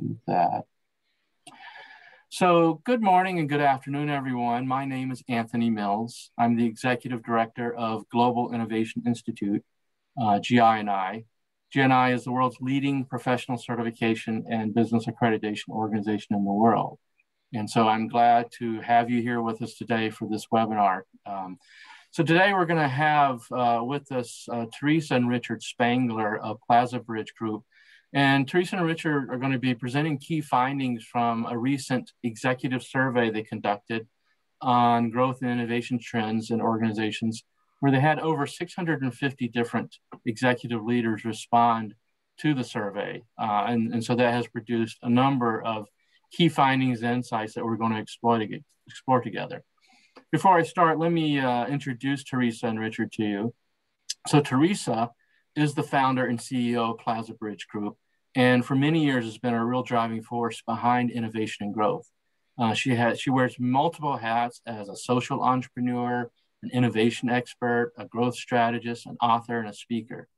do that. So good morning and good afternoon, everyone. My name is Anthony Mills. I'm the Executive Director of Global Innovation Institute, GI&I. GI&I is the world's leading professional certification and business accreditation organization in the world. And so I'm glad to have you here with us today for this webinar. So today we're going to have with us Teresa and Richard Spangler of PlazaBridge Group. And Teresa and Richard are going to be presenting key findings from a recent executive survey they conducted on growth and innovation trends in organizations, where they had over 650 different executive leaders respond to the survey. And so that has produced a number of key findings and insights that we're going to explore together. Before I start, let me introduce Teresa and Richard to you. So Teresa is the founder and CEO of PlazaBridge Group, and for many years has been a real driving force behind innovation and growth. She wears multiple hats as a social entrepreneur, an innovation expert, a growth strategist, an author, and a speaker.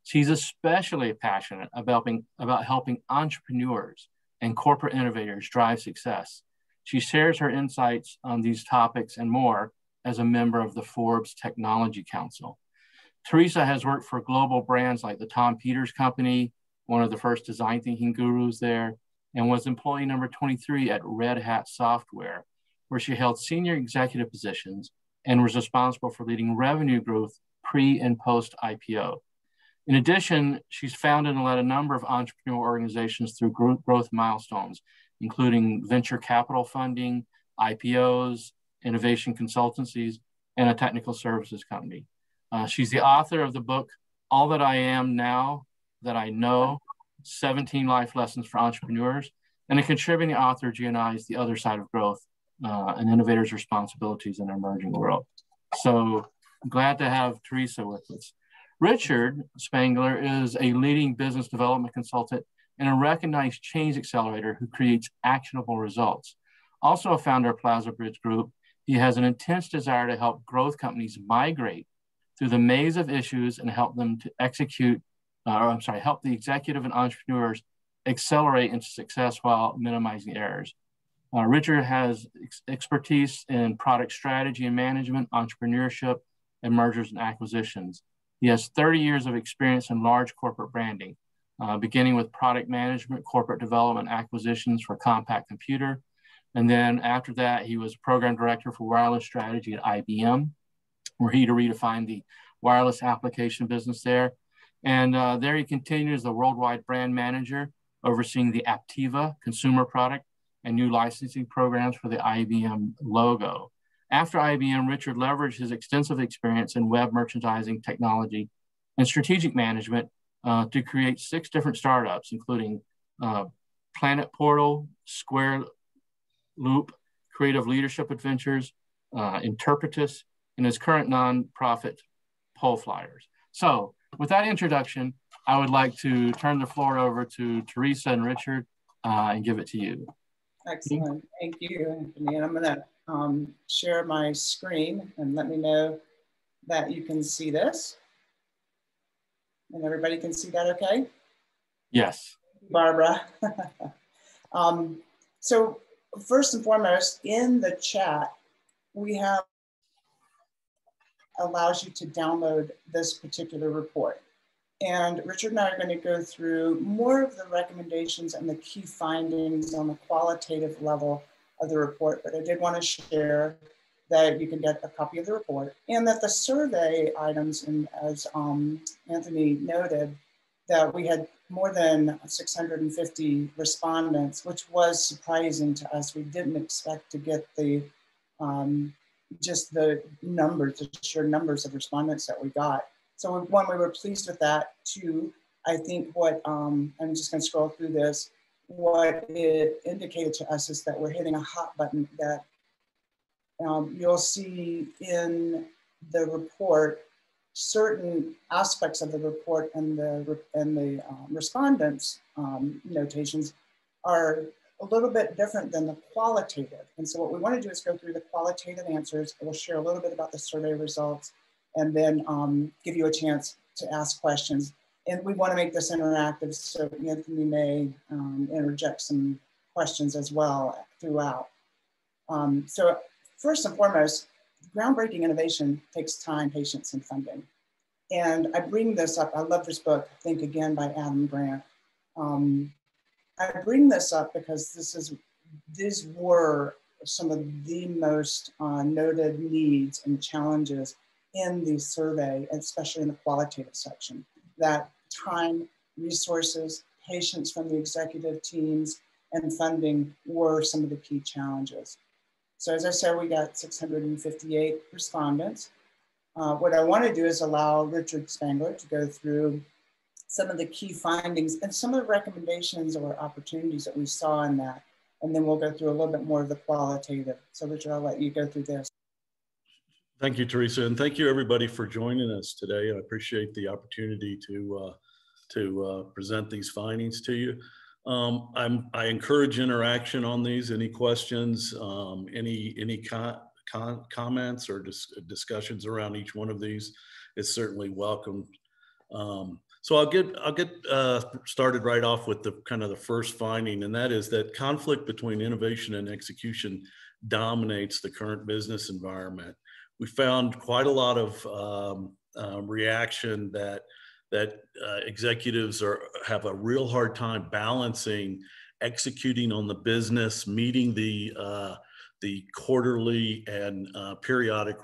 She's especially passionate about helping entrepreneurs and corporate innovators drive success. She shares her insights on these topics and more as a member of the Forbes Technology Council. Teresa has worked for global brands like the Tom Peters Company, one of the first design thinking gurus there, and was employee number 23 at Red Hat Software, where she held senior executive positions and was responsible for leading revenue growth pre and post IPO. In addition, she's founded and led a number of entrepreneurial organizations through growth milestones, including venture capital funding, IPOs, innovation consultancies, and a technical services company. She's the author of the book, All That I Am Now That I Know, 17 Life Lessons for Entrepreneurs, and a contributing author of GI&I's The Other Side of Growth, an innovator's responsibilities in an emerging world. So I'm glad to have Teresa with us. Richard Spangler is a leading business development consultant and a recognized change accelerator who creates actionable results. Also a founder of PlazaBridge Group, he has an intense desire to help growth companies migrate through the maze of issues and help them to help the executive and entrepreneurs accelerate into success while minimizing errors. Richard has expertise in product strategy and management, entrepreneurship, and mergers and acquisitions. He has 30 years of experience in large corporate branding, beginning with product management, corporate development, acquisitions for Compaq Computer. And then after that, he was program director for wireless strategy at IBM, where he redefined the wireless application business there. And there he continues as the worldwide brand manager, overseeing the Aptiva consumer product and new licensing programs for the IBM logo. After IBM, Richard leveraged his extensive experience in web merchandising technology and strategic management to create 6 different startups, including Planet Portal, Square Loop, Creative Leadership Adventures, Interpretus, and his current nonprofit, Pole Flyers. So with that introduction, I would like to turn the floor over to Teresa and Richard and give it to you. Excellent. Thank you, Anthony. And I'm going to share my screen and let me know that you can see this. And everybody can see that okay? Yes. Barbara. So first and foremost, in the chat, we have allows you to download this particular report. And Richard and I are going to go through more of the recommendations and the key findings on the qualitative level of the report, but I did want to share that you can get a copy of the report and that the survey items, and as Anthony noted, that we had more than 650 respondents, which was surprising to us. We didn't expect to get the just the numbers, the sheer numbers of respondents that we got. So one, we were pleased with that. Two, I think what, I'm just gonna scroll through this, what it indicated to us is that we're hitting a hot button that you'll see in the report, certain aspects of the report and the respondents' notations are a little bit different than the qualitative. And so what we want to do is go through the qualitative answers. We'll share a little bit about the survey results and then give you a chance to ask questions. And we want to make this interactive, so Anthony may interject some questions as well throughout. So first and foremost, groundbreaking innovation takes time, patience, and funding. And I bring this up, I love this book, Think Again by Adam Grant. I bring this up because these were some of the most noted needs and challenges in the survey, especially in the qualitative section, that time, resources, patience from the executive teams, and funding were some of the key challenges. So as I said, we got 658 respondents. What I want to do is allow Richard Spangler to go through some of the key findings and some of the recommendations or opportunities that we saw in that. And then we'll go through a little bit more of the qualitative. So Richard, I'll let you go through this. Thank you, Teresa, and thank you everybody for joining us today. I appreciate the opportunity to present these findings to you. I encourage interaction on these. Any questions, any comments or discussions around each one of these is certainly welcome. So I'll get started right off with the kind of the first finding, and that is that conflict between innovation and execution dominates the current business environment. We found quite a lot of reaction that executives have a real hard time balancing executing on the business, meeting the quarterly and periodic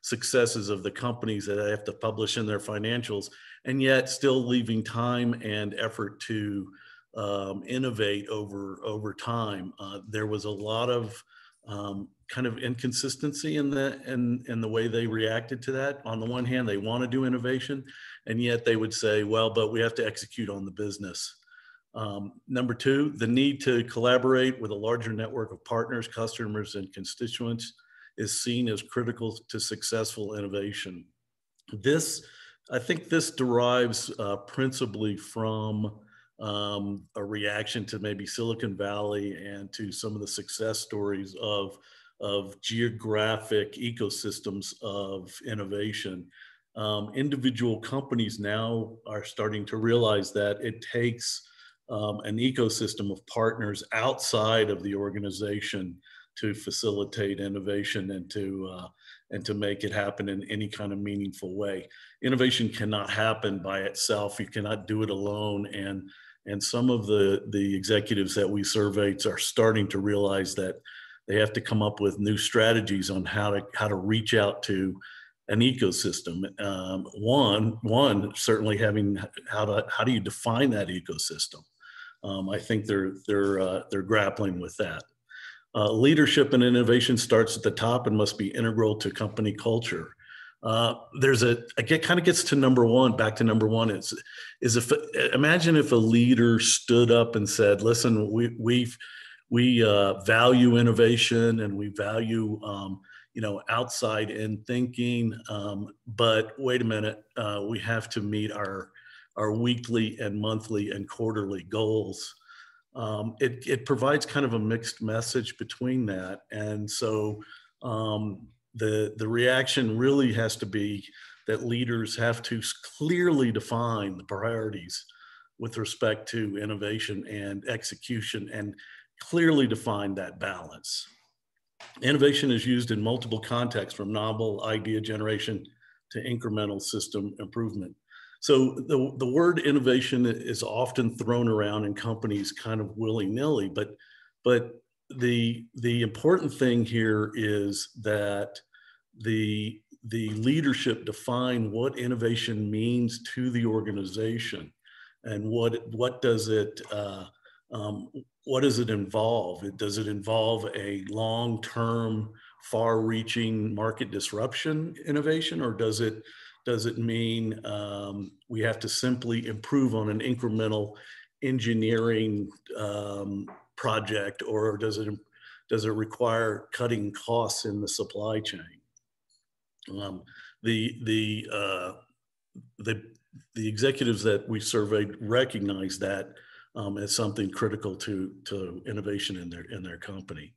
successes of the companies that they have to publish in their financials, and yet still leaving time and effort to innovate over time. There was a lot of kind of inconsistency in the way they reacted to that. On the one hand, they want to do innovation, and yet they would say, well, but we have to execute on the business. Number two, the need to collaborate with a larger network of partners, customers, and constituents is seen as critical to successful innovation. I think this derives principally from a reaction to maybe Silicon Valley and to some of the success stories of geographic ecosystems of innovation. Individual companies now are starting to realize that it takes an ecosystem of partners outside of the organization to facilitate innovation and to make it happen in any kind of meaningful way. Innovation cannot happen by itself. You cannot do it alone. And some of the executives that we surveyed are starting to realize that they have to come up with new strategies on how to reach out to an ecosystem. One certainly having how do you define that ecosystem? I think they're grappling with that. Leadership and innovation starts at the top and must be integral to company culture. It kind of gets to number one, back to number one, imagine if a leader stood up and said, listen, we value innovation and we value, outside in thinking, but wait a minute, we have to meet our weekly and monthly and quarterly goals. It provides kind of a mixed message between that. And so the reaction really has to be that leaders have to clearly define the priorities with respect to innovation and execution and clearly define that balance. Innovation is used in multiple contexts, from novel idea generation to incremental system improvement. So the word innovation is often thrown around in companies kind of willy-nilly, but the important thing here is that the leadership define what innovation means to the organization and what does it involve? Does it involve a long-term, far-reaching market disruption innovation, or does it mean we have to simply improve on an incremental engineering project, or does it require cutting costs in the supply chain? The executives that we surveyed recognize that as something critical to innovation in their company.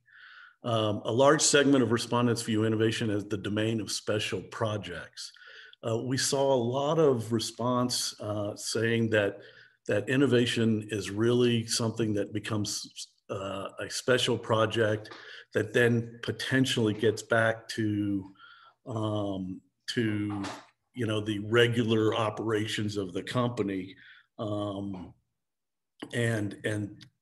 A large segment of respondents view innovation as the domain of special projects. we saw a lot of response saying that innovation is really something that becomes a special project that then potentially gets back to the regular operations of the company, and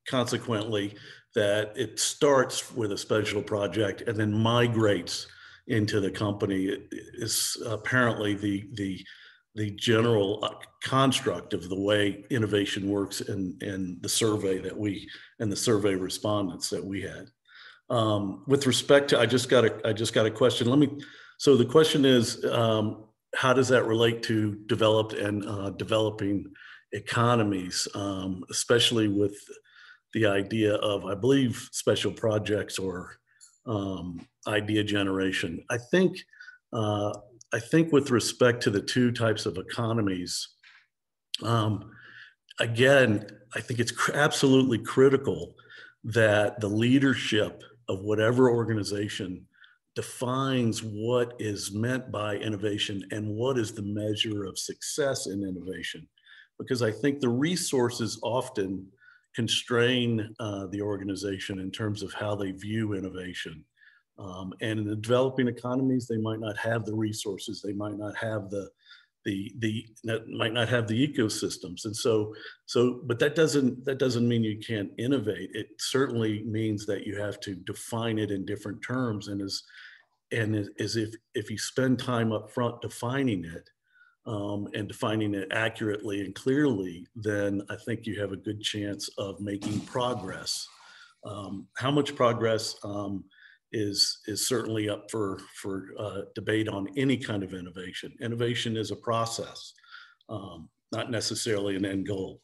consequently that it starts with a special project and then migrates into the company. It is apparently the general construct of the way innovation works in the survey and the survey respondents that we had. With respect to, I just got a question. So the question is, how does that relate to developed and developing economies, especially with the idea of, I believe, special projects or idea generation? I think with respect to the two types of economies, again, I think it's absolutely critical that the leadership of whatever organization defines what is meant by innovation and what is the measure of success in innovation. Because I think the resources often constrain the organization in terms of how they view innovation. And in the developing economies, they might not have the resources, they might not have the ecosystems, and but that doesn't mean you can't innovate. It certainly means that you have to define it in different terms, and if you spend time up front defining it, and defining it accurately and clearly, then I think you have a good chance of making progress. How much progress is certainly up for debate on any kind of innovation. Innovation is a process, not necessarily an end goal.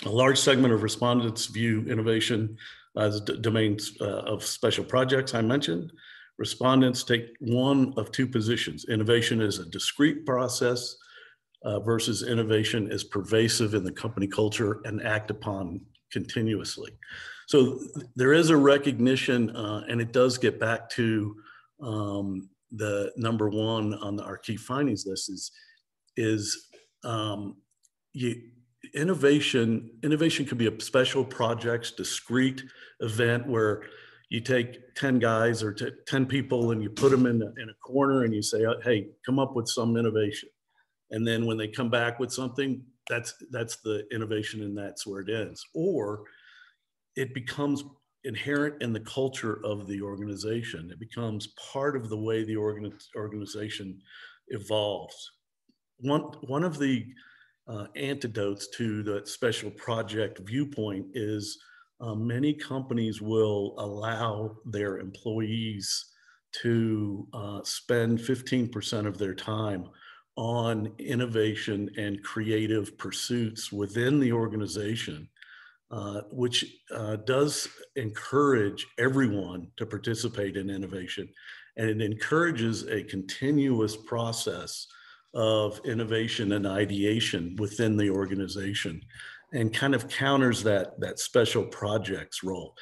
A large segment of respondents view innovation as domains of special projects. I mentioned respondents take one of two positions. Innovation is a discrete process versus innovation is pervasive in the company culture and act upon continuously. So there is a recognition, and it does get back to the number one on our key findings list innovation could be a special projects, discrete event where you take 10 guys or 10 people and you put them in a corner and you say, hey, come up with some innovation. And then when they come back with something, that's the innovation and that's where it ends. Or it becomes inherent in the culture of the organization. It becomes part of the way the organization evolves. One of the antidotes to the special project viewpoint is many companies will allow their employees to spend 15% of their time on innovation and creative pursuits within the organization, which does encourage everyone to participate in innovation. And it encourages a continuous process of innovation and ideation within the organization, and kind of counters that special projects role.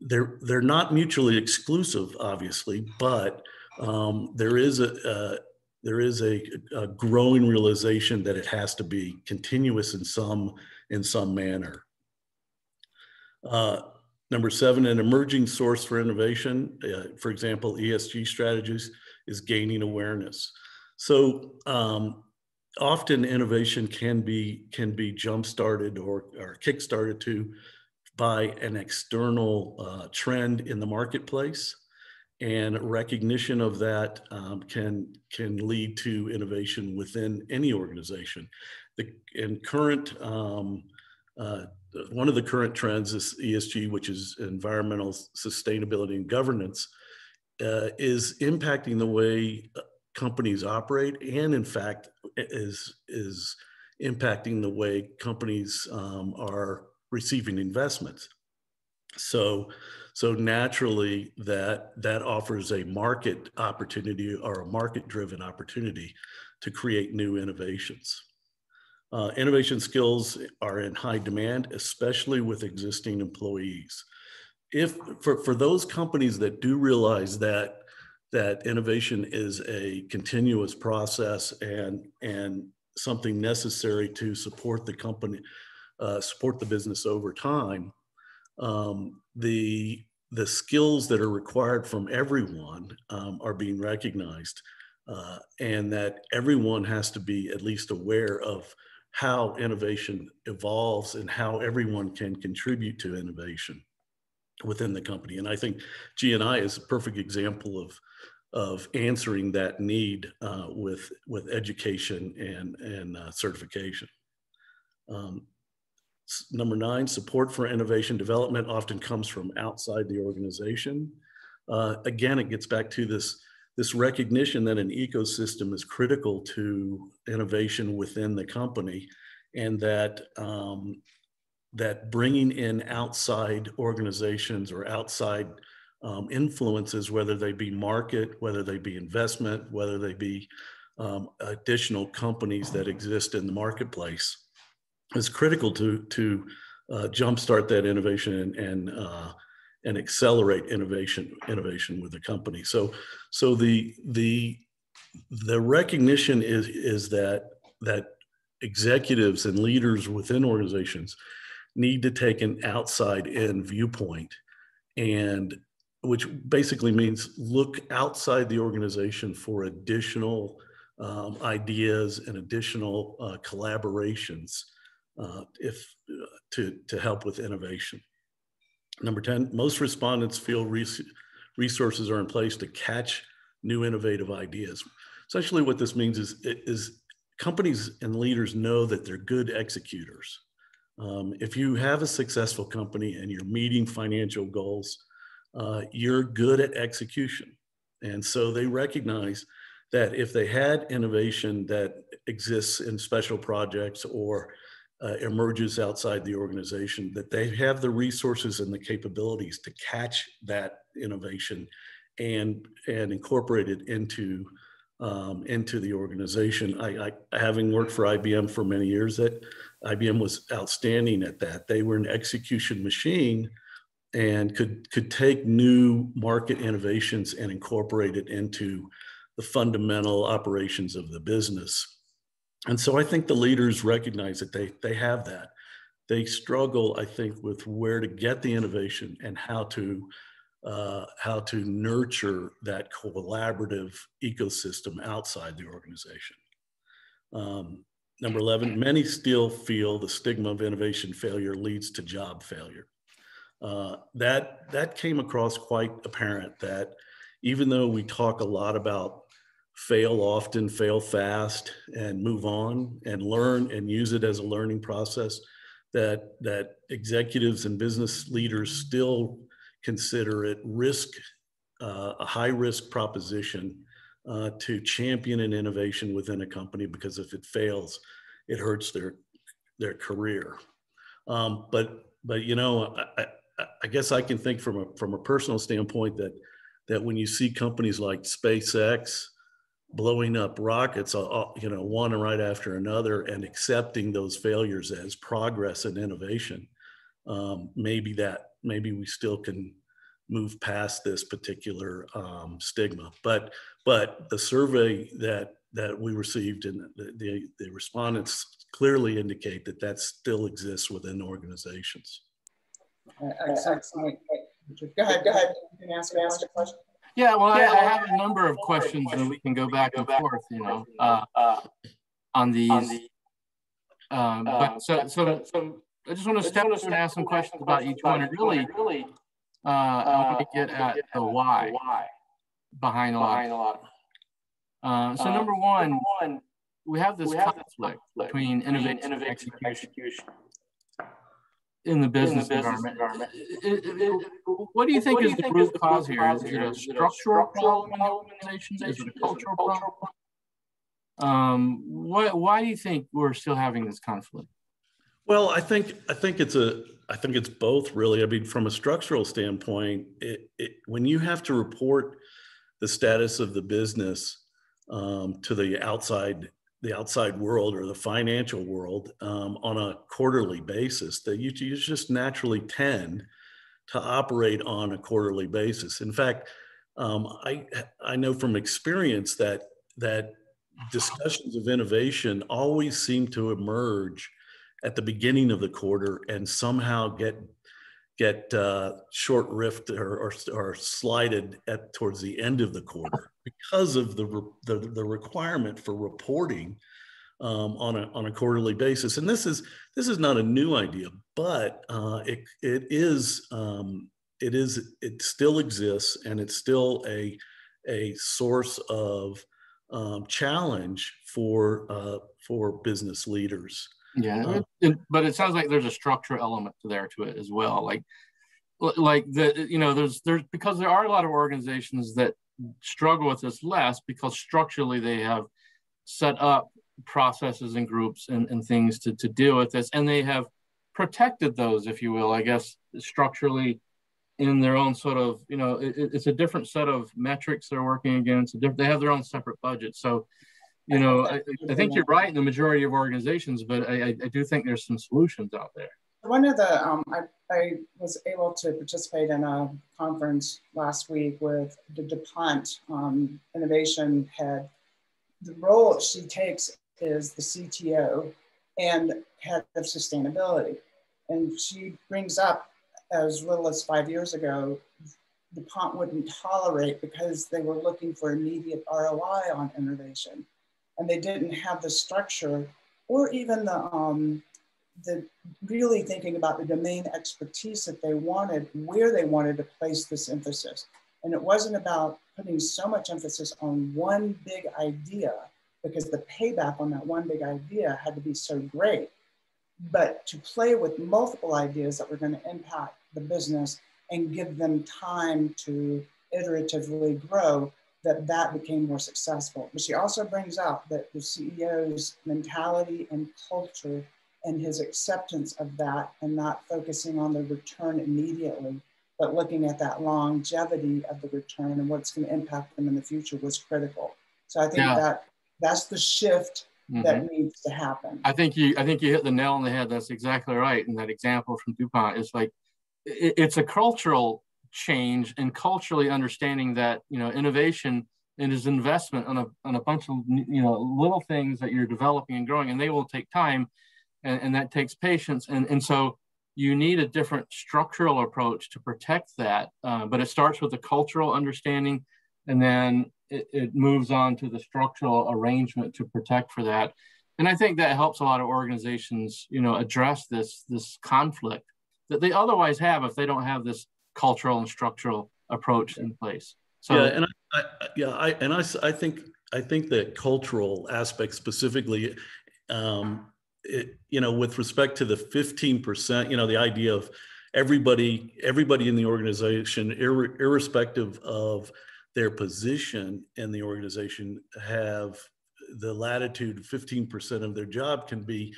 They're not mutually exclusive, obviously, but there is a growing realization that it has to be continuous in some manner. Number 7, an emerging source for innovation, for example, ESG strategies, is gaining awareness. So often innovation can be jump-started or kick-started by an external trend in the marketplace, and recognition of that can lead to innovation within any organization. One of the current trends is ESG, which is environmental sustainability and governance, is impacting the way companies operate, and in fact is impacting the way companies are receiving investments. So naturally that offers a market opportunity or a market-driven opportunity to create new innovations. Innovation skills are in high demand, especially with existing employees. For those companies that do realize that that innovation is a continuous process and something necessary to support the company, support the business over time. The skills that are required from everyone are being recognized, and that everyone has to be at least aware of how innovation evolves and how everyone can contribute to innovation within the company. And I think G&I is a perfect example of answering that need with education and certification. Number 9, support for innovation development often comes from outside the organization. Again, it gets back to this recognition that an ecosystem is critical to innovation within the company, and that that bringing in outside organizations or outside influences, whether they be market, whether they be investment, whether they be additional companies that exist in the marketplace, is critical to jumpstart that innovation and accelerate innovation with the company. So the recognition is that executives and leaders within organizations need to take an outside-in viewpoint, and which basically means look outside the organization for additional ideas and additional collaborations to help with innovation. Number 10, most respondents feel resources are in place to catch new innovative ideas. Essentially what this means is companies and leaders know that they're good executors. If you have a successful company and you're meeting financial goals, you're good at execution. And so they recognize that if they had innovation that exists in special projects or emerges outside the organization, that they have the resources and the capabilities to catch that innovation and incorporate it into the organization. I having worked for IBM for many years, that IBM was outstanding at that. They were an execution machine and could take new market innovations and incorporate it into the fundamental operations of the business. And so I think the leaders recognize that they have that. They struggle, I think, with where to get the innovation and how to nurture that collaborative ecosystem outside the organization. Number 11, many still feel the stigma of innovation failure leads to job failure. That came across quite apparent, that even though we talk a lot about fail often, fail fast, and move on and learn and use it as a learning process, that executives and business leaders still consider it a high risk proposition to champion an innovation within a company, because if it fails, it hurts their career. But you know, I guess I can think from a personal standpoint that when you see companies like SpaceX blowing up rockets, one right after another, and accepting those failures as progress and innovation, maybe we still can move past this particular stigma. But the survey that we received and the respondents clearly indicate that still exists within organizations. Excellent. Go ahead. You can ask a question. Yeah, well, I have a number of questions and we can go back and forth, on these. But so I just want to step through and ask some questions about each one. And really, I want to get at the why behind a lot. So number one, we have this conflict between innovation and execution in the business environment. What do you think is the root cause here? Is it a structural problem in the organization? Is it a cultural problem? Why do you think we're still having this conflict? Well, I think it's both, really. I mean, from a structural standpoint, when you have to report the status of the business to the outside world or the financial world on a quarterly basis, that you just naturally tend to operate on a quarterly basis. In fact, I know from experience that discussions of innovation always seem to emerge at the beginning of the quarter and somehow get short rift or slighted towards the end of the quarter because of the requirement for reporting on a quarterly basis. And this is not a new idea, but it still exists, and it's still a source of challenge for business leaders. Yeah, but it sounds like there's a structural element to it as well. There's because there are a lot of organizations that struggle with this less because structurally they have set up processes and groups and things to deal with this, and they have protected those, if you will, I guess, structurally in their own sort of, it's a different set of metrics they're working against. They have their own separate budget. So, I think you're right in the majority of organizations, but I do think there's some solutions out there. One of the, I was able to participate in a conference last week with the DuPont innovation head. The role she takes is the CTO and head of sustainability. And she brings up, as little as 5 years ago, DuPont wouldn't tolerate because they were looking for immediate ROI on innovation. And they didn't have the structure or even the really thinking about the domain expertise that they wanted, where they wanted to place this emphasis. And it wasn't about putting so much emphasis on one big idea, because the payback on that one big idea had to be so great, but to play with multiple ideas that were going to impact the business and give them time to iteratively grow, that became more successful. But she also brings out that the CEO's mentality and culture and his acceptance of that, and not focusing on the return immediately, but looking at that longevity of the return and what's going to impact them in the future, was critical. So I think that's the shift that needs to happen. I think you hit the nail on the head. That's exactly right. And that example from DuPont is like, it's a cultural change, and culturally understanding that, innovation and is investment on a bunch of, little things that you're developing and growing, and they will take time, and that takes patience. And so you need a different structural approach to protect that. But it starts with the cultural understanding, and then it moves on to the structural arrangement to protect for that. And I think that helps a lot of organizations, address this conflict that they otherwise have if they don't have this cultural and structural approach in place. So I think that cultural aspect specifically, with respect to the 15%, the idea of everybody in the organization, irrespective of their position in the organization, have the latitude. 15% of their job can be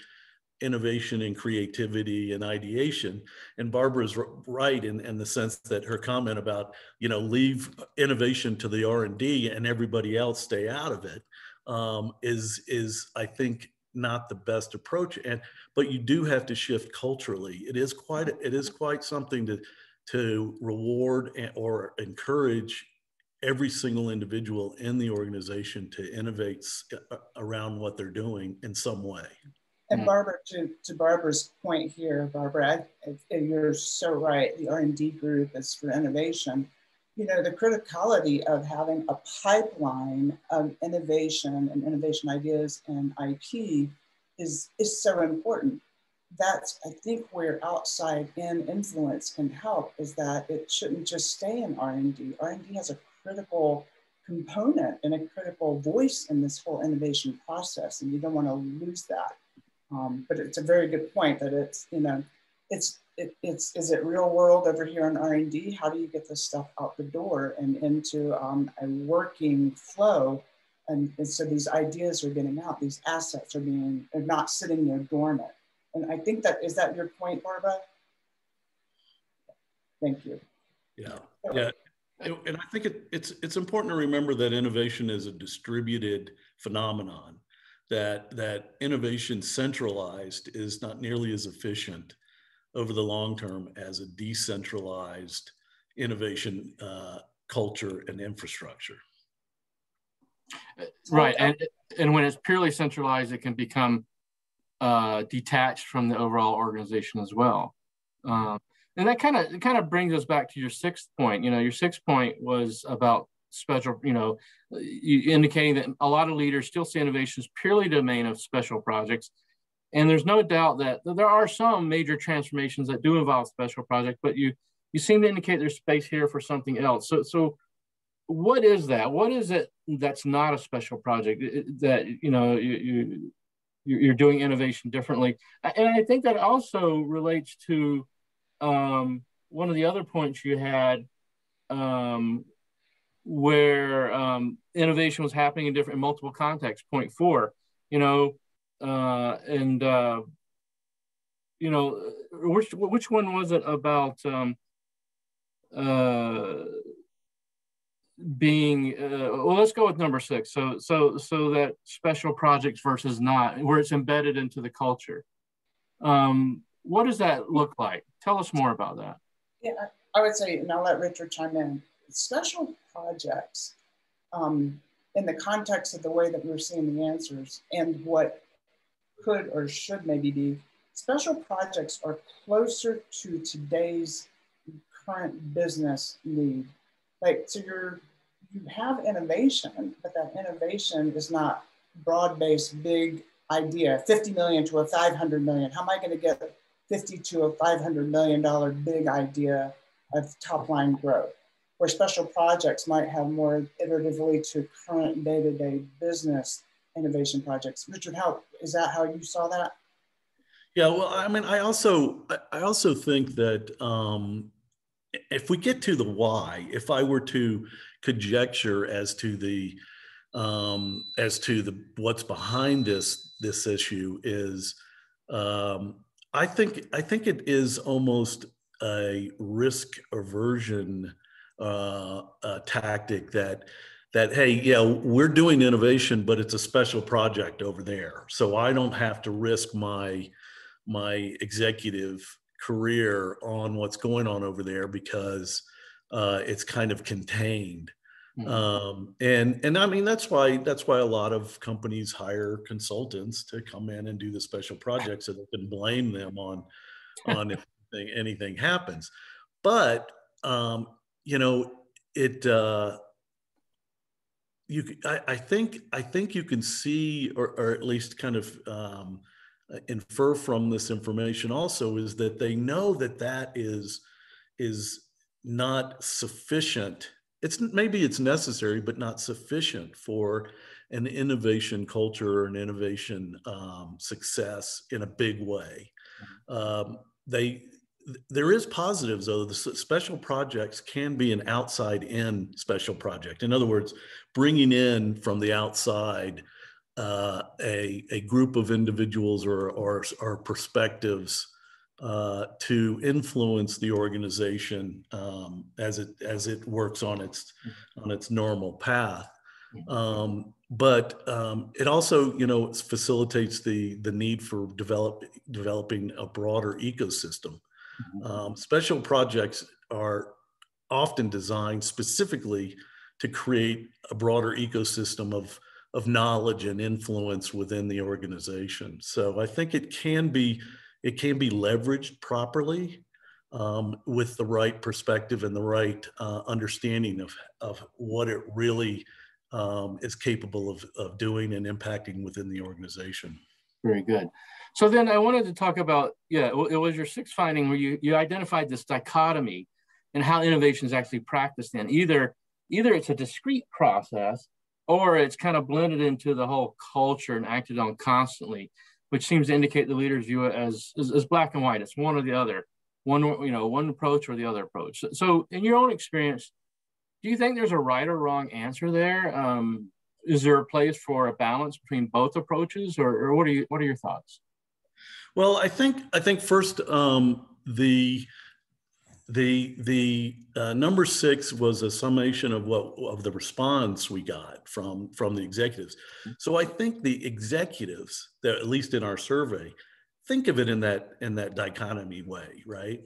innovation and creativity and ideation. And Barbara's right in the sense that her comment about, leave innovation to the R&D and everybody else stay out of it, is I think not the best approach. But you do have to shift culturally. It is quite something to reward or encourage every single individual in the organization to innovate around what they're doing in some way. And Barbara, to Barbara's point here, Barbara, you're so right. The R&D group is for innovation. The criticality of having a pipeline of innovation and innovation ideas and IP is so important. That's, I think, where outside-in influence can help, is that it shouldn't just stay in R&D. R&D has a critical component and a critical voice in this whole innovation process, and you don't want to lose that. But it's a very good point that it's, is it real world over here in R&D? How do you get this stuff out the door and into a working flow? And so these ideas are getting out, these assets are not sitting there dormant. And I think is that your point, Barbara? Thank you. Yeah. And I think it's important to remember that innovation is a distributed phenomenon. That innovation centralized is not nearly as efficient over the long term as a decentralized innovation culture and infrastructure. Right, and when it's purely centralized, it can become detached from the overall organization as well. And that kind of brings us back to your sixth point. Your sixth point was about special, you indicating that a lot of leaders still see innovation as purely domain of special projects. And there's no doubt that there are some major transformations that do involve special projects, but you seem to indicate there's space here for something else. So what is that? What is it that's not a special project that, you're doing innovation differently? And I think that also relates to one of the other points you had, where innovation was happening in multiple contexts. Point 4, which one was it about being? Well, let's go with number 6. So that special projects versus not, where it's embedded into the culture. What does that look like? Tell us more about that. Yeah, I would say, and I'll let Richard chime in. Special projects, in the context of the way that we're seeing the answers and what could or should maybe be, special projects are closer to today's current business need. So you have innovation, but that innovation is not broad-based, big idea, 50 million to a 500 million. How am I going to get 50 to a $500 million big idea of top line growth? Where special projects might have more iteratively to current day-to-day business innovation projects. Richard, is that how you saw that? Yeah, well, I mean, I also think that if we get to the why, if I were to conjecture as to the what's behind this issue is, I think it is almost a risk aversion tactic that hey, yeah, we're doing innovation, but it's a special project over there, so I don't have to risk my executive career on what's going on over there because it's kind of contained. And I mean, that's why a lot of companies hire consultants to come in and do the special projects so they can blame them on if anything happens. But I think you can see, or at least kind of infer from this information also, is that they know that is not sufficient. Maybe it's necessary, but not sufficient for an innovation culture or an innovation success in a big way. There is positives, though. The special projects can be an outside-in special project. In other words, bringing in from the outside a group of individuals or perspectives to influence the organization as it works on its normal path. But it also, facilitates the need for developing a broader ecosystem. Special projects are often designed specifically to create a broader ecosystem of knowledge and influence within the organization. So I think it can be leveraged properly with the right perspective and the right understanding of what it really is capable of doing and impacting within the organization. Very good. So then I wanted to talk about, it was your sixth finding where you identified this dichotomy in how innovation is actually practiced in. Either it's a discrete process or it's kind of blended into the whole culture and acted on constantly, which seems to indicate the leaders view it as black and white. It's one or the other, one approach or the other approach. So in your own experience, do you think there's a right or wrong answer there? Is there a place for a balance between both approaches, or what are your thoughts? Well, I think first the number 6 was a summation of the response we got from the executives. So I think the executives, that at least in our survey, think of it in that dichotomy way, right?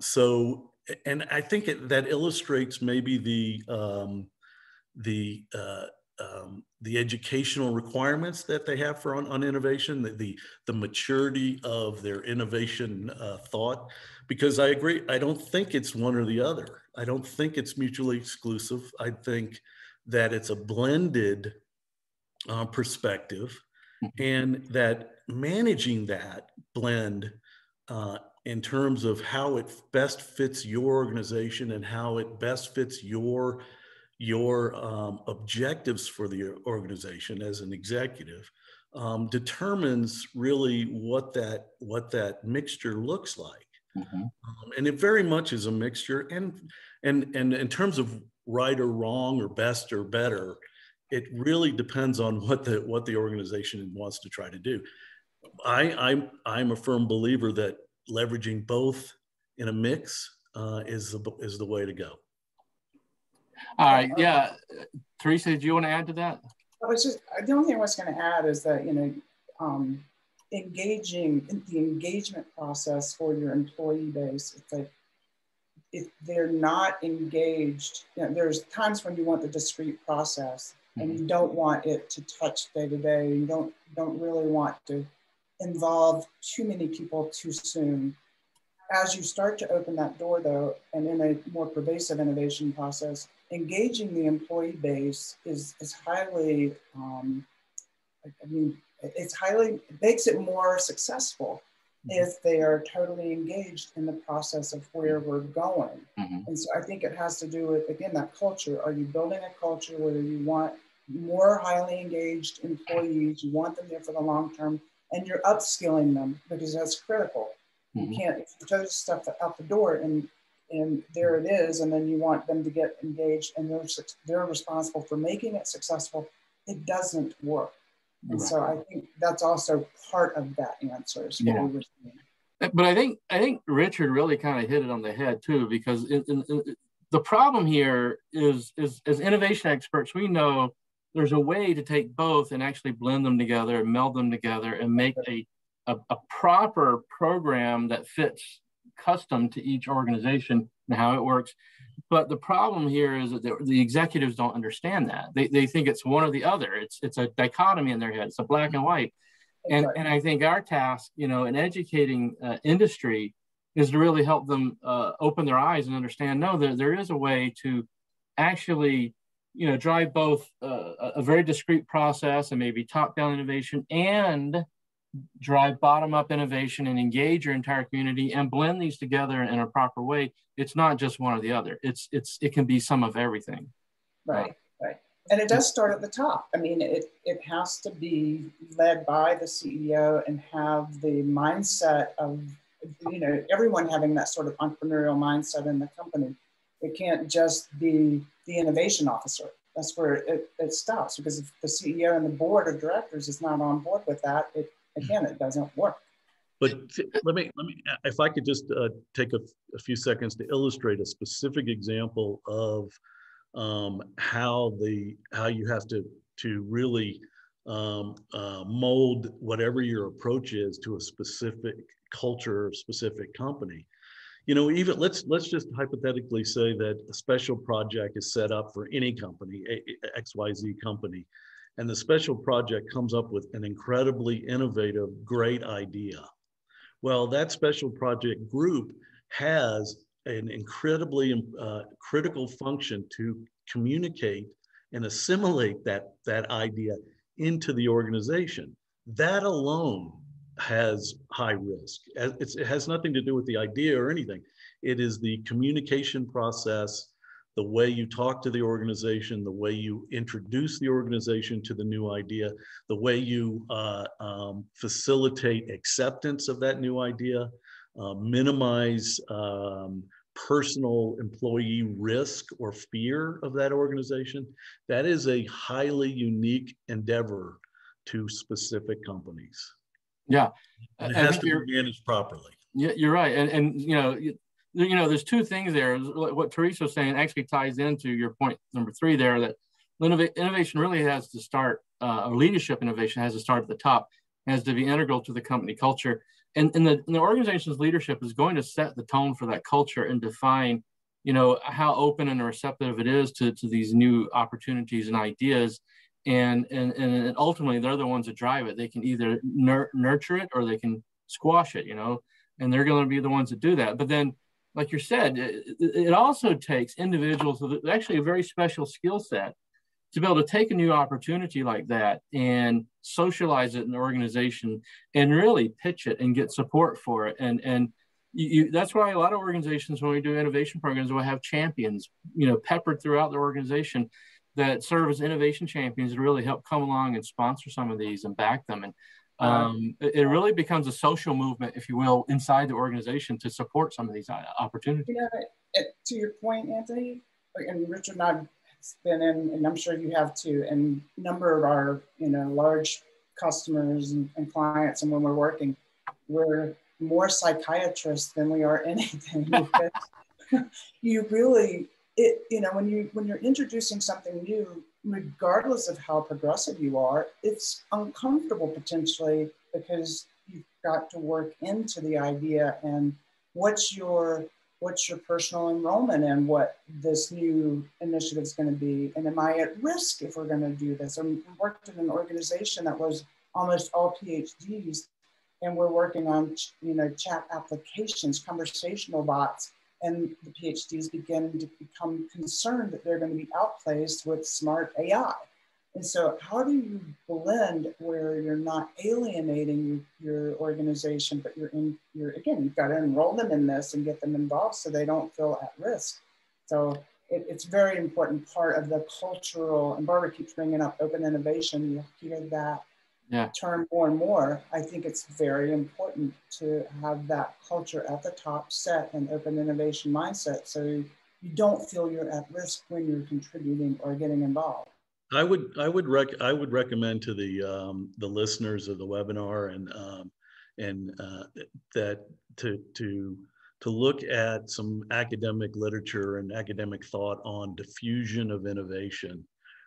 So and I think that illustrates maybe the educational requirements that they have for on innovation, the maturity of their innovation thought. Because I agree, I don't think it's one or the other. I don't think it's mutually exclusive. I think that it's a blended perspective, and that managing that blend in terms of how it best fits your organization and how it best fits your objectives for the organization as an executive determines really what that mixture looks like. And it very much is a mixture. And in terms of right or wrong or best or better, it really depends on what the organization wants to try to do. I'm a firm believer that leveraging both in a mix is the way to go. All right. Yeah. Teresa, did you want to add to that? The only thing I was going to add is that, engaging in the engagement process for your employee base, it's like, if they're not engaged, there's times when you want the discrete process and you don't want it to touch day to day. You don't really want to involve too many people too soon. As you start to open that door, though, and in a more pervasive innovation process, engaging the employee base is highly, it makes it more successful if they are totally engaged in the process of where we're going. And so I think it has to do with, again, that culture. Are you building a culture where you want more highly engaged employees, you want them there for the long term, and you're upskilling them, because that's critical. You can't, if you throw stuff out the door and there it is, and then you want them to get engaged and they're responsible for making it successful, it doesn't work. And so I think that's also part of that answer is what we were saying. But I think Richard really kind of hit it on the head too, because the problem here is as innovation experts, we know there's a way to take both and actually blend them together and meld them together and make a proper program that fits custom to each organization and how it works. But the problem here is that the executives don't understand that. They think it's one or the other. It's a dichotomy in their head. It's a black and white. And I think our task, in educating industry is to really help them open their eyes and understand, no, there is a way to actually, drive both a very discrete process and maybe top-down innovation and drive bottom-up innovation and engage your entire community and blend these together in a proper way. It's not just one or the other. It can be some of everything. Right. And it does start at the top. I mean, it has to be led by the CEO and have the mindset of, everyone having that sort of entrepreneurial mindset in the company. It can't just be the innovation officer. That's where it stops, because if the CEO and the board of directors is not on board with that, it doesn't work. But let me, if I could just take a few seconds to illustrate a specific example of how you have to really mold whatever your approach is to a specific culture or specific company. Even let's just hypothetically say that a special project is set up for any company, XYZ company, and the special project comes up with an incredibly innovative, great idea. Well, that special project group has an incredibly critical function to communicate and assimilate that idea into the organization. That alone has high risk. It has nothing to do with the idea or anything. It is the communication process, the way you talk to the organization, the way you introduce the organization to the new idea, the way you facilitate acceptance of that new idea, minimize personal employee risk or fear of that organization. That is a highly unique endeavor to specific companies. Yeah. And it has to be managed properly. Yeah, you're right. And there's two things there. What Teresa was saying actually ties into your point number 3 there, that innovation really has to start, leadership innovation has to start at the top, has to be integral to the company culture. and the organization's leadership is going to set the tone for that culture and define, how open and receptive it is to these new opportunities and ideas. And ultimately, they're the ones that drive it. They can either nurture it or they can squash it, and they're going to be the ones that do that. But then, like you said, it also takes individuals with actually a very special skill set to be able to take a new opportunity like that and socialize it in the organization and really pitch it and get support for it. And that's why a lot of organizations, when we do innovation programs, will have champions, peppered throughout the organization that serve as innovation champions to really help come along and sponsor some of these and back them. And it really becomes a social movement, if you will, inside the organization to support some of these opportunities. To your point, Anthony, and Richard and I've been in, and I'm sure you have too, and a number of our, large customers and clients, and when we're working, we're more psychiatrists than we are anything. You really, when you're introducing something new, regardless of how progressive you are, it's uncomfortable potentially because you've got to work into the idea and what's your personal enrollment in what this new initiative is going to be, and am I at risk if we're going to do this? I worked in an organization that was almost all PhDs, and we're working on chat applications, conversational bots. And the PhDs begin to become concerned that they're going to be outplaced with smart AI. And so how do you blend where you're not alienating your organization, but you've got to enroll them in this and get them involved so they don't feel at risk. So it's a very important part of the cultural, and Barbara keeps bringing up open innovation. You hear that term more and more. I think it's very important to have that culture at the top set and open innovation mindset so you don't feel you're at risk when you're contributing or getting involved. I would recommend to the listeners of the webinar that to look at some academic literature and academic thought on diffusion of innovation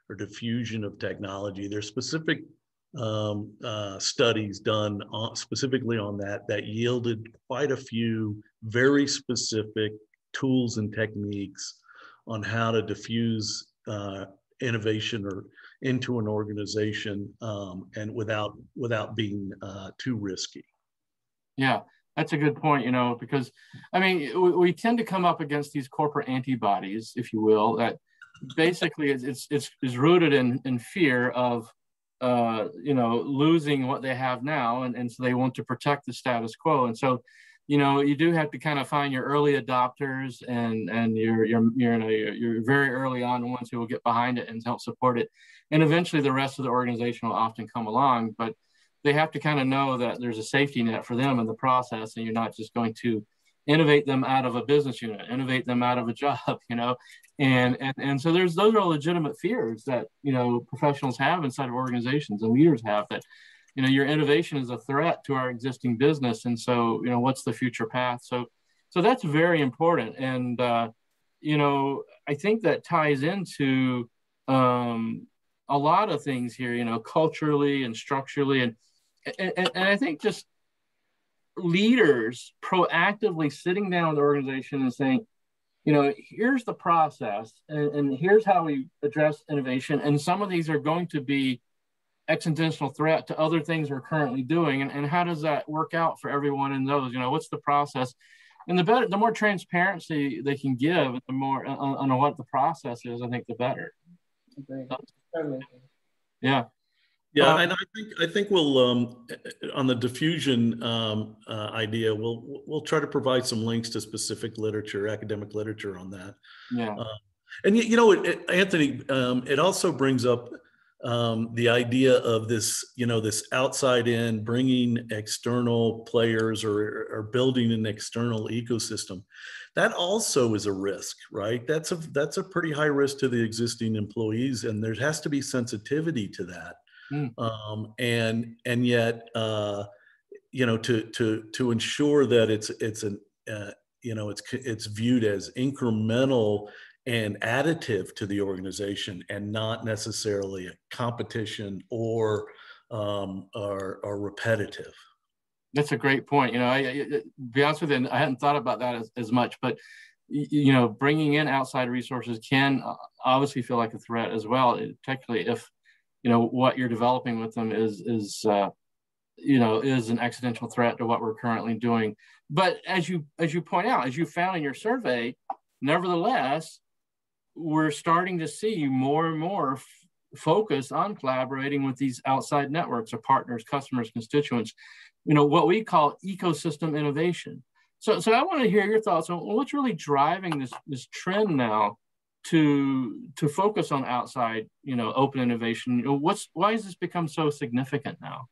or diffusion of technology. There's specific studies done specifically on that yielded quite a few very specific tools and techniques on how to diffuse innovation or into an organization and without being too risky. Yeah, that's a good point, because we tend to come up against these corporate antibodies, if you will, that basically it's rooted in fear of losing what they have now, and so they want to protect the status quo. And so you do have to kind of find your early adopters and you're very early on the ones who will get behind it and help support it. And eventually the rest of the organization will often come along, but they have to kind of know that there's a safety net for them in the process, and you're not just going to innovate them out of a business unit, innovate them out of a job, and so those are legitimate fears that, professionals have inside of organizations and leaders have, that your innovation is a threat to our existing business. And so, what's the future path? So that's very important. And, I think that ties into a lot of things here, culturally and structurally. And I think just leaders proactively sitting down with the organization and saying, here's the process and here's how we address innovation. And some of these are going to be existential threat to other things we're currently doing, and how does that work out for everyone in those? What's the process? And the more transparency they can give, the more on what the process is, I think the better. Agreed. Totally. Yeah. Yeah, and I think we'll on the diffusion idea, we'll try to provide some links to specific literature, academic literature on that. Yeah. And Anthony, it also brings up the idea of this, this outside in, bringing external players or building an external ecosystem. That also is a risk, right? That's a pretty high risk to the existing employees, and there has to be sensitivity to that. And yet, to ensure that it's viewed as incremental and additive to the organization, and not necessarily a competition or repetitive. That's a great point. To be honest with you, I hadn't thought about that as much, but bringing in outside resources can obviously feel like a threat as well, particularly if what you're developing with them is an existential threat to what we're currently doing. But as you point out, as you found in your survey, nevertheless, we're starting to see more and more focus on collaborating with these outside networks of partners, customers, constituents, what we call ecosystem innovation. So I want to hear your thoughts on what's really driving this trend now to focus on outside, open innovation. Why has this become so significant now?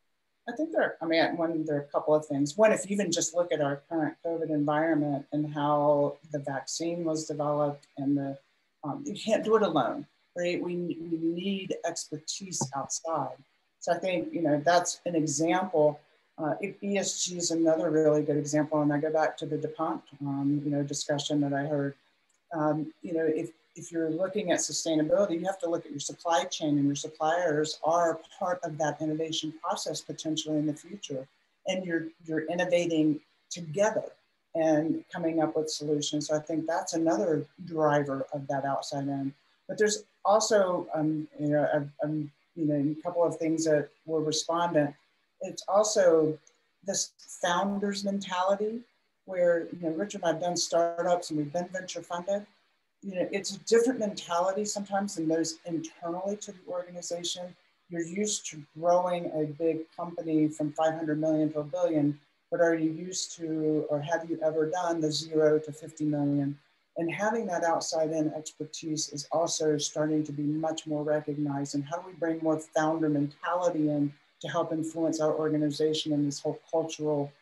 I think there are a couple of things. One, if you even just look at our current COVID environment and how the vaccine was developed, and you can't do it alone, right? We need expertise outside. So I think, that's an example. ESG is another really good example. And I go back to the DuPont, discussion that I heard. If you're looking at sustainability, you have to look at your supply chain, and your suppliers are part of that innovation process potentially in the future. And you're innovating together and coming up with solutions. So I think that's another driver of that outside end. But there's also, a couple of things that were respondent. It's also this founders mentality where, Richard and I've done startups and we've been venture funded. It's a different mentality sometimes than those internally to the organization. You're used to growing a big company from 500 million to a billion, but are you used to, or have you ever done the 0 to 50 million? And having that outside in expertise is also starting to be much more recognized. And how do we bring more founder mentality in to help influence our organization in this whole cultural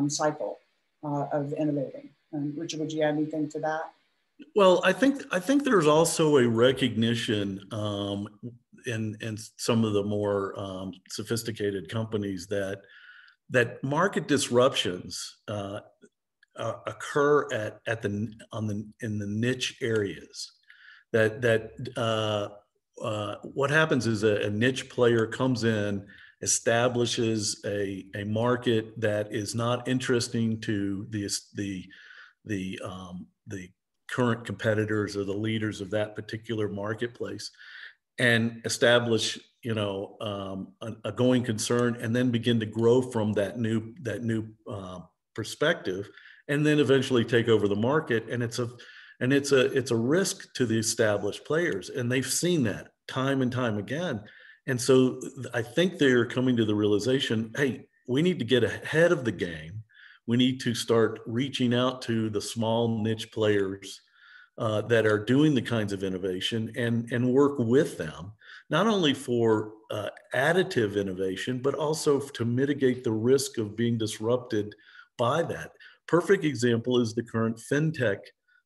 cycle of innovating? Richard, would you add anything to that? Well, I think there's also a recognition in some of the more sophisticated companies that market disruptions occur in the niche areas. What happens is a niche player comes in, establishes a market that is not interesting to the current competitors or the leaders of that particular marketplace, and establish a going concern, and then begin to grow from that new perspective, and then eventually take over the market. And it's a risk to the established players, and they've seen that time and time again. And so I think they're coming to the realization, hey, we need to get ahead of the game. We need to start reaching out to the small niche players that are doing the kinds of innovation, and work with them, not only for additive innovation, but also to mitigate the risk of being disrupted by that. Perfect example is the current fintech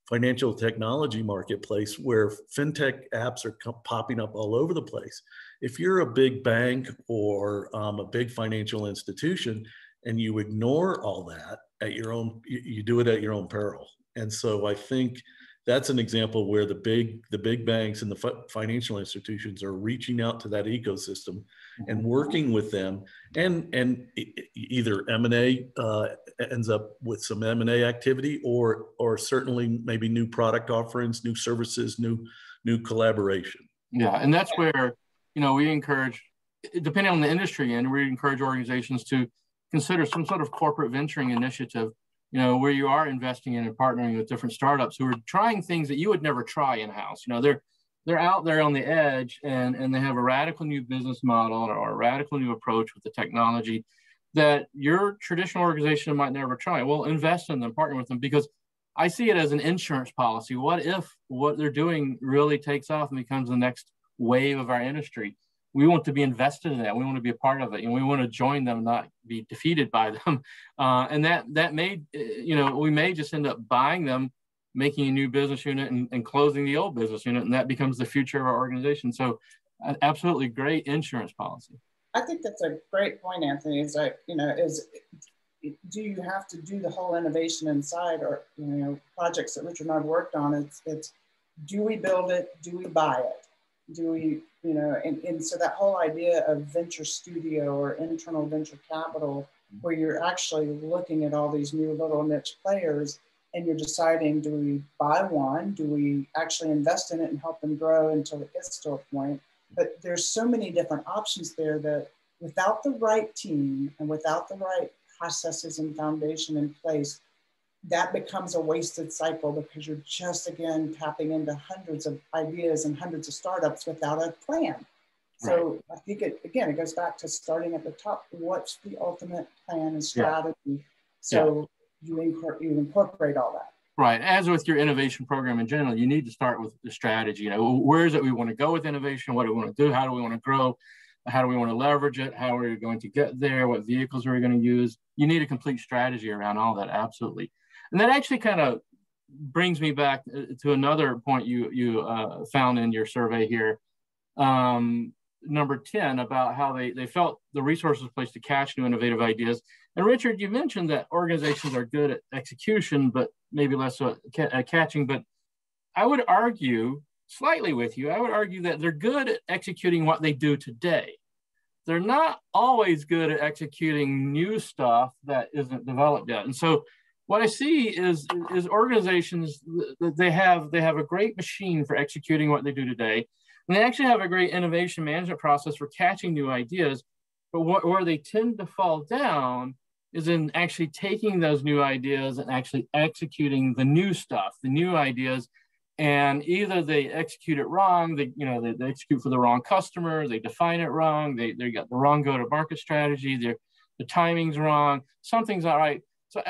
financial technology marketplace, where fintech apps are popping up all over the place. If you're a big bank or a big financial institution and you ignore all that at your own, you do it at your own peril. And so I think that's an example where the big banks and the financial institutions are reaching out to that ecosystem and working with them, and either M&A ends up with some M&A activity, or certainly maybe new product offerings, new services, new collaboration. Yeah, and that's where we encourage, depending on the industry, and we encourage organizations to consider some sort of corporate venturing initiative, where you are investing in and partnering with different startups who are trying things that you would never try in-house. They're out there on the edge, and they have a radical new business model or a radical new approach with the technology that your traditional organization might never try. Well, invest in them, partner with them, because I see it as an insurance policy. What if what they're doing really takes off and becomes the next wave of our industry? We want to be invested in that. We want to be a part of it, and we want to join them, not be defeated by them. And that may, we may just end up buying them, making a new business unit, and closing the old business unit, and that becomes the future of our organization. So, absolutely great insurance policy. I think that's a great point, Anthony. Is do you have to do the whole innovation inside, or projects that Richard and I've worked on? It's do we build it? Do we buy it? Do we, and so that whole idea of venture studio or internal venture capital where you're actually looking at all these new little niche players and you're deciding, do we buy one? Do we actually invest in it and help them grow until it gets to a point? But there's so many different options there that without the right team and without the right processes and foundation in place, that becomes a wasted cycle because you're just, again, tapping into hundreds of ideas and hundreds of startups without a plan. So I think, it goes back to starting at the top. What's the ultimate plan and strategy? So you incorporate all that. Right. As with your innovation program in general, you need to start with the strategy. You know, where is it we want to go with innovation? What do we want to do? How do we want to grow? How do we want to leverage it? How are we going to get there? What vehicles are we going to use? You need a complete strategy around all that. Absolutely. And that actually kind of brings me back to another point you found in your survey here. Number 10, about how they felt the resources placed to catch new innovative ideas. And Richard, you mentioned that organizations are good at execution, but maybe less so at catching. But I would argue slightly with you. I would argue that they're good at executing what they do today. They're not always good at executing new stuff that isn't developed yet. And so what I see is organizations, they have a great machine for executing what they do today. And they actually have a great innovation management process for catching new ideas. But where they tend to fall down is in actually taking those new ideas and actually executing the new stuff, the new ideas. And either they execute it wrong, they execute for the wrong customer, they define it wrong, they got the wrong go-to-market strategy, the timing's wrong, something's not right. So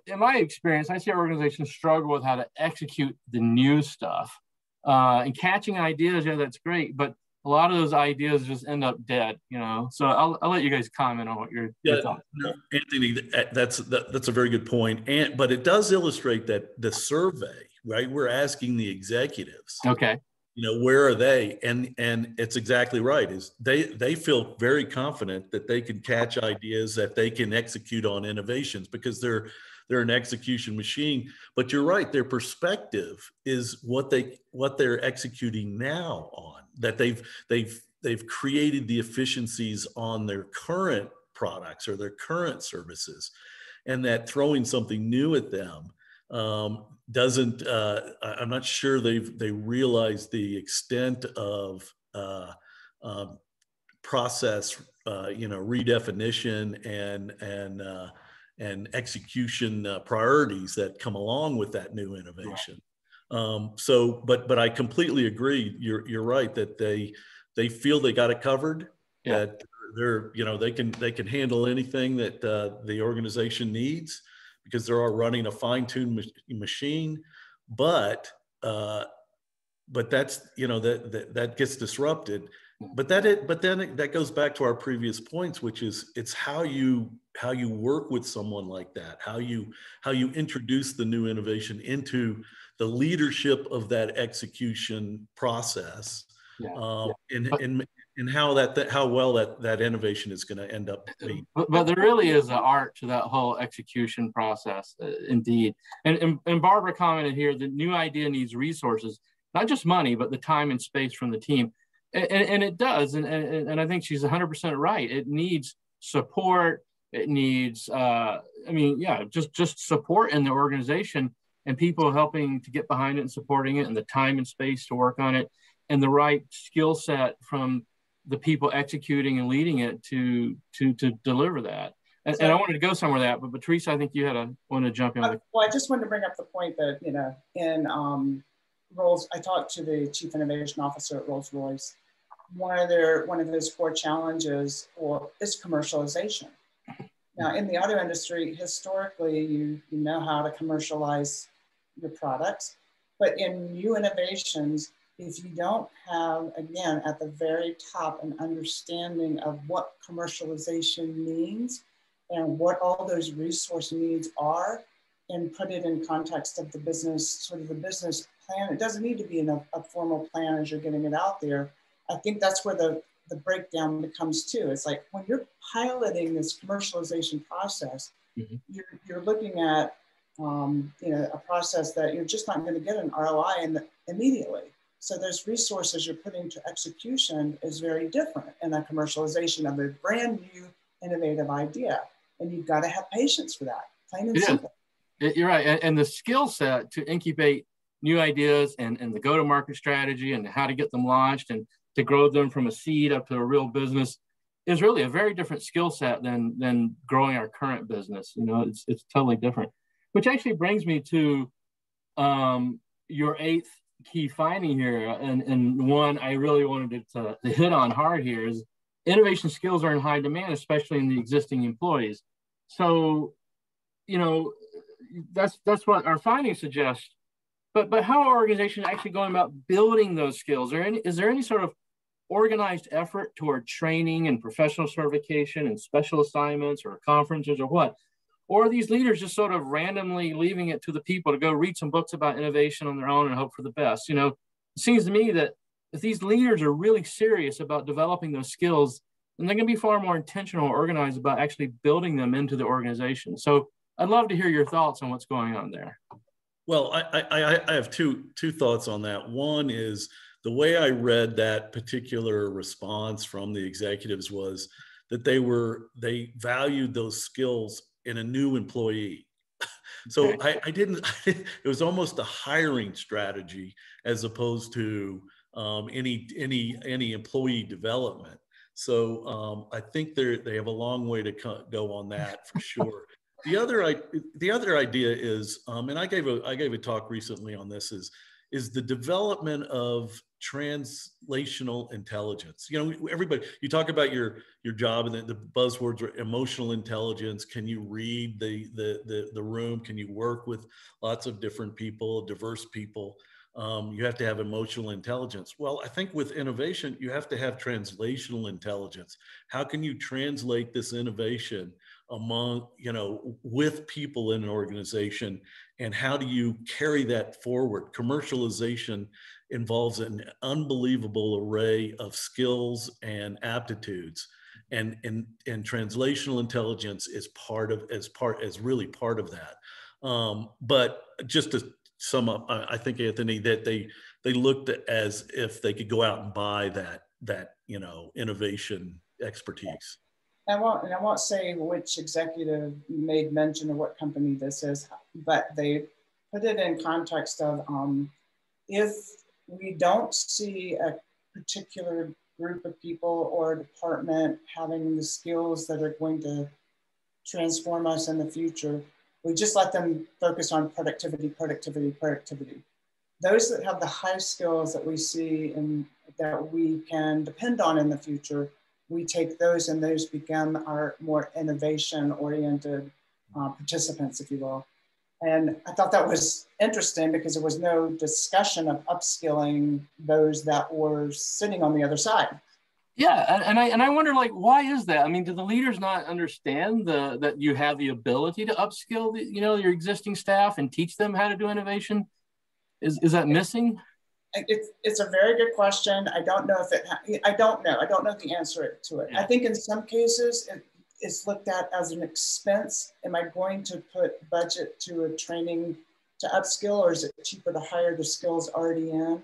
in my experience, I see organizations struggle with how to execute the new stuff. And catching ideas, that's great, but a lot of those ideas just end up dead, So I'll let you guys comment on what your thoughts. No, Anthony, that's a very good point. But it does illustrate that the survey, right? We're asking the executives, okay, where are they? And it's exactly right. Is they feel very confident that they can catch ideas, that they can execute on innovations because they're an execution machine. But you're right, their perspective is what they're executing now on, that they've created the efficiencies on their current products or their current services, and that throwing something new at them doesn't. I'm not sure they realize the extent of process, redefinition and execution priorities that come along with that new innovation. Right. But I completely agree. You're right that they feel they got it covered. Yeah. That they can handle anything that the organization needs because they're all running a fine-tuned machine. But that's that gets disrupted. But then that goes back to our previous points, which is it's how you work with someone like that, how you introduce the new innovation into the leadership of that execution process, and how well that innovation is going to end up being. But there really is an art to that whole execution process, indeed. And Barbara commented here, the new idea needs resources, not just money, but the time and space from the team. And it does, and I think she's 100% right. It needs support. It needs, just support in the organization and people helping to get behind it and supporting it, and the time and space to work on it, and the right skill set from the people executing and leading it to deliver that. And I wanted to go somewhere with that, but Teresa, I think you want to jump in. Well, I just wanted to bring up the point that in Rolls, I talked to the chief innovation officer at Rolls-Royce. One of his core challenges is commercialization. Now, in the auto industry, historically, you know how to commercialize your products, but in new innovations, if you don't have, again, at the very top, an understanding of what commercialization means and what all those resource needs are, and put it in context of the business, sort of the business plan. It doesn't need to be in a formal plan as you're getting it out there. I think that's where the breakdown becomes too. It's like when you're piloting this commercialization process, you're looking at a process that you're just not going to get an ROI immediately. So those resources you're putting to execution is very different in a commercialization of a brand new innovative idea. And you've got to have patience for that, plain and It simple. You're right. And the skill set to incubate new ideas and the go-to-market strategy and how to get them launched and to grow them from a seed up to a real business is really a very different skill set than growing our current business. You know, it's totally different, which actually brings me to your eighth key finding here. And one I really wanted to hit on hard here is innovation skills are in high demand, especially in the existing employees. So, you know, that's what our findings suggest. But how are organizations actually going about building those skills? Is there any sort of organized effort toward training and professional certification and special assignments or conferences or what? Or are these leaders just sort of randomly leaving it to the people to go read some books about innovation on their own and hope for the best? You know, it seems to me that if these leaders are really serious about developing those skills, then they're going to be far more intentional and organized about actually building them into the organization. So I'd love to hear your thoughts on what's going on there. Well, I have two thoughts on that. One is the way I read that particular response from the executives was that they valued those skills in a new employee. So okay. It was almost a hiring strategy as opposed to any employee development. So I think they have a long way to go on that for sure. The other idea is, and I gave a talk recently on this, is the development of translational intelligence. You know, everybody, you talk about your job, and the buzzwords are emotional intelligence. Can you read the room? Can you work with lots of different people, diverse people? You have to have emotional intelligence. Well, I think with innovation, you have to have translational intelligence. How can you translate this innovation among, with people in an organization, and how do you carry that forward? Commercialization involves an unbelievable array of skills and aptitudes, and translational intelligence is really part of that. But just to sum up, I think, Anthony, that they looked at as if they could go out and buy that innovation expertise. I won't say which executive made mention of what company this is, but they put it in context of if we don't see a particular group of people or department having the skills that are going to transform us in the future, we just let them focus on productivity. Those that have the high skills that we see and that we can depend on in the future, we take those, and those become our more innovation-oriented participants, if you will. And I thought that was interesting because there was no discussion of upskilling those that were sitting on the other side. Yeah, and I wonder, like, why is that? I mean, do the leaders not understand that you have the ability to upskill your existing staff and teach them how to do innovation? Is that missing? It's a very good question. I don't know I don't know the answer to it. Yeah. I think in some cases it's looked at as an expense. Am I going to put budget to a training to upskill, or is it cheaper to hire the skills already in?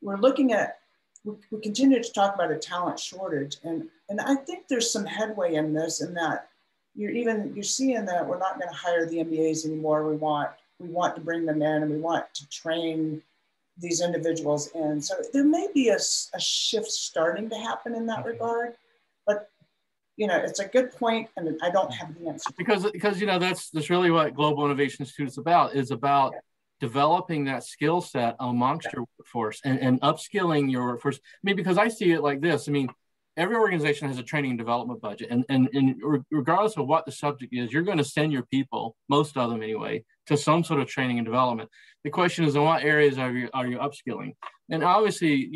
We're looking at, we continue to talk about a talent shortage, and I think there's some headway in this, in that you're seeing that we're not going to hire the MBAs anymore. We want to bring them in, and we want to train these individuals in. So there may be a shift starting to happen in that regard, but it's a good point, and I don't have the answer. Because that's really what Global Innovation Institute is about developing that skill set amongst your workforce and upskilling your workforce. I mean, because I see it like this. I mean, every organization has a training and development budget, and regardless of what the subject is, you're going to send your people, most of them anyway, to some sort of training and development. The question is, in what areas are you upskilling? And obviously,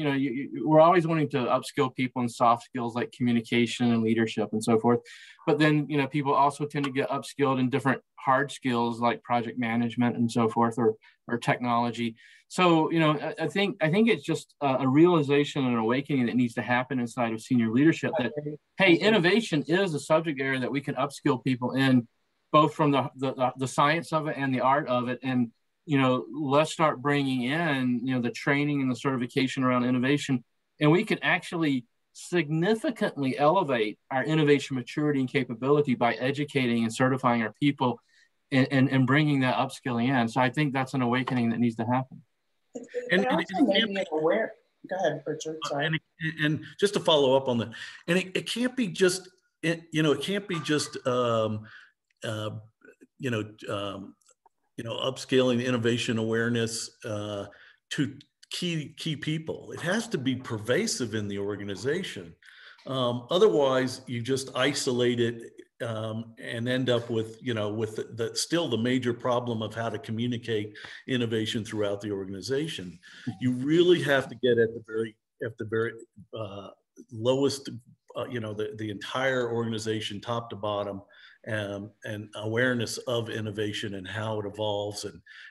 we're always wanting to upskill people in soft skills like communication and leadership and so forth. But then, people also tend to get upskilled in different hard skills like project management and so forth, or technology. So, I think it's just a realization and an awakening that needs to happen inside of senior leadership that, hey, innovation is a subject area that we can upskill people in, both from the science of it and the art of it. And, let's start bringing in, the training and the certification around innovation. And we can actually significantly elevate our innovation maturity and capability by educating and certifying our people and bringing that upskilling in. So I think that's an awakening that needs to happen. And also maybe aware. Go ahead, Richard. Sorry. And just to follow up on that, and it can't be just, it can't be just, upscaling innovation awareness to key people. It has to be pervasive in the organization. Otherwise, you just isolate it and end up with, with still the major problem of how to communicate innovation throughout the organization. You really have to get at the very lowest, the entire organization, top to bottom, and awareness of innovation and how it evolves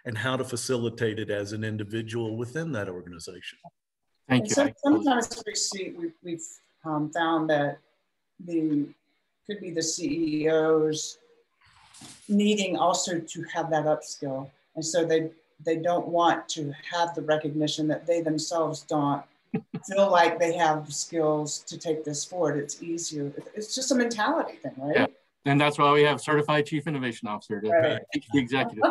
and how to facilitate it as an individual within that organization. Thank you. So sometimes we've found that could be the CEOs needing also to have that upskill. And so they don't want to have the recognition that they themselves don't feel like they have the skills to take this forward. It's easier. It's just a mentality thing, right? Yeah. And that's why we have certified chief innovation officer to teach the executive.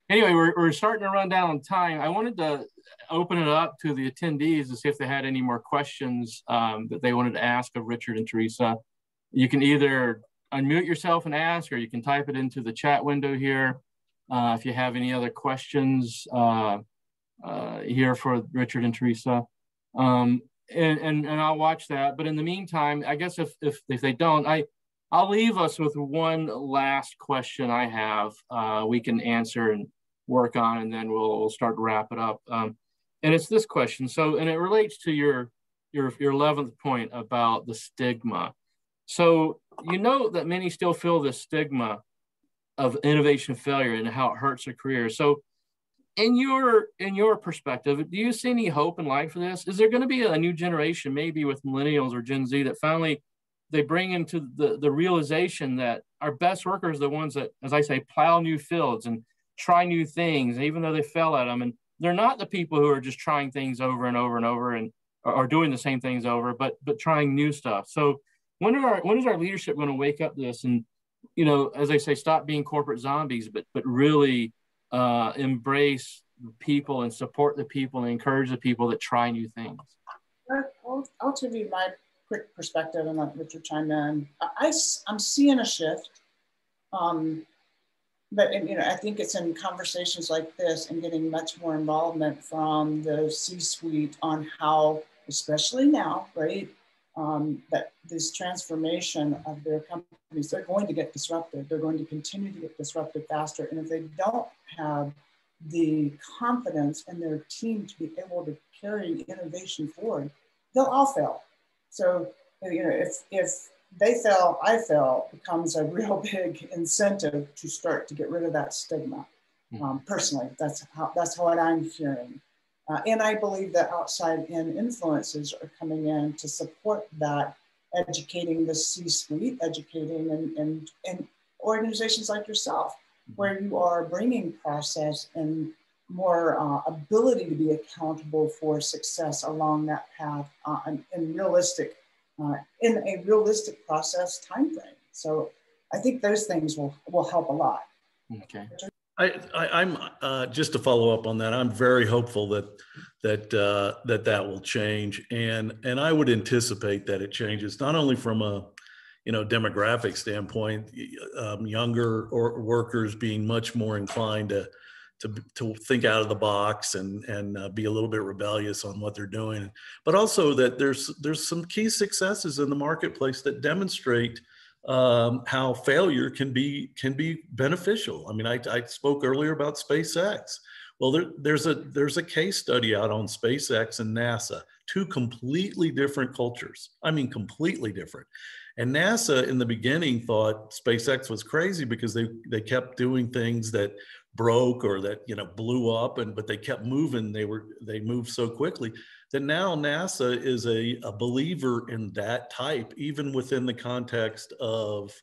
Anyway, we're starting to run down on time. I wanted to open it up to the attendees to see if they had any more questions that they wanted to ask of Richard and Teresa. You can either unmute yourself and ask, or you can type it into the chat window here. If you have any other questions here for Richard and Teresa. And I'll watch that. But in the meantime, I guess if they don't, I'll leave us with one last question I have we can answer and work on, and then we'll start to wrap it up. And it's this question. So, and it relates to your 11th point about the stigma. So, that many still feel the stigma of innovation failure and how it hurts their career. So, in your perspective, do you see any hope and light for this? Is there going to be a new generation, maybe with millennials or Gen Z, that finally they bring into the realization that our best workers are the ones that, as I say, plow new fields and try new things, even though they fail at them? And they're not the people who are just trying things over and over and over and are doing the same things over, but trying new stuff. So when is our leadership going to wake up to this and, as I say, stop being corporate zombies, but really embrace people and support the people and encourage the people that try new things? I'll give you my quick perspective and let Richard chime in. I'm seeing a shift, but I think it's in conversations like this and getting much more involvement from the C-suite on how, especially now, right, that this transformation of their companies, they're going to get disrupted. They're going to continue to get disrupted faster. And if they don't have the confidence in their team to be able to carry innovation forward, they'll all fail. So, if they fail, I fail becomes a real big incentive to start to get rid of that stigma. Personally, that's what I'm hearing. And I believe that outside-in influences are coming in to support that, educating the C-suite, educating and organizations like yourself, where you are bringing process and more ability to be accountable for success along that path in a realistic process timeframe. So I think those things will help a lot. Okay. I'm just to follow up on that. I'm very hopeful that will change, and I would anticipate that it changes not only from a demographic standpoint, younger workers being much more inclined to think out of the box and be a little bit rebellious on what they're doing, but also that there's some key successes in the marketplace that demonstrate how failure can be beneficial. I mean, I spoke earlier about SpaceX. Well, there's a case study out on SpaceX and NASA, two completely different cultures. I mean, completely different. And NASA in the beginning thought SpaceX was crazy because they kept doing things that broke or that blew up, but they kept moving. They moved so quickly that now NASA is a believer in that type, even within the context of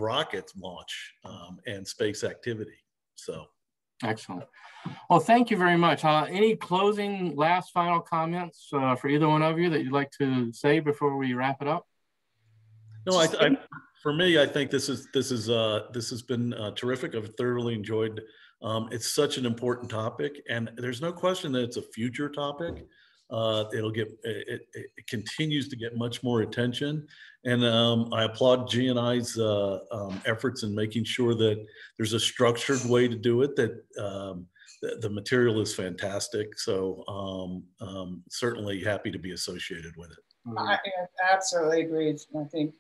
rocket launch and space activity. So Excellent. Well, thank you very much. Any closing, last, final comments for either one of you that you'd like to say before we wrap it up? No, for me, I think this has been terrific. I've thoroughly enjoyed. It's such an important topic, and there's no question that it's a future topic. It continues to get much more attention, and I applaud G&I's efforts in making sure that there's a structured way to do it. That the material is fantastic. So certainly happy to be associated with it. I absolutely agree. I think,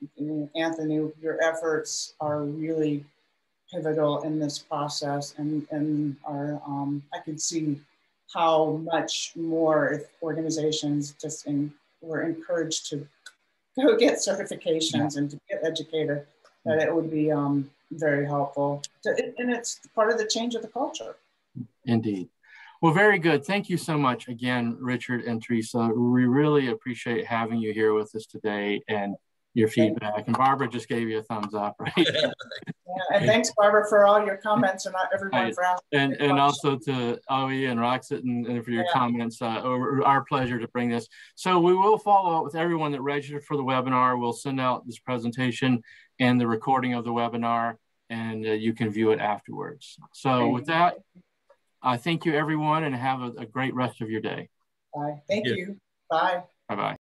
Anthony, your efforts are really pivotal in this process, and are I could see how much more if organizations just were encouraged to go get certifications and to get educated, that it would be very helpful. And it's part of the change of the culture. Indeed. Well, very good. Thank you so much again, Richard and Teresa. We really appreciate having you here with us today and your feedback. And Barbara just gave you a thumbs up, right? Yeah, and thanks, Barbara, for all your comments, and everyone for asking. And also to Owie and Roxit and for your comments. Our pleasure to bring this. So we will follow up with everyone that registered for the webinar. We'll send out this presentation and the recording of the webinar, and you can view it afterwards. So with that, I thank you, everyone, and have a great rest of your day. Bye. Thank you. Bye. Bye-bye.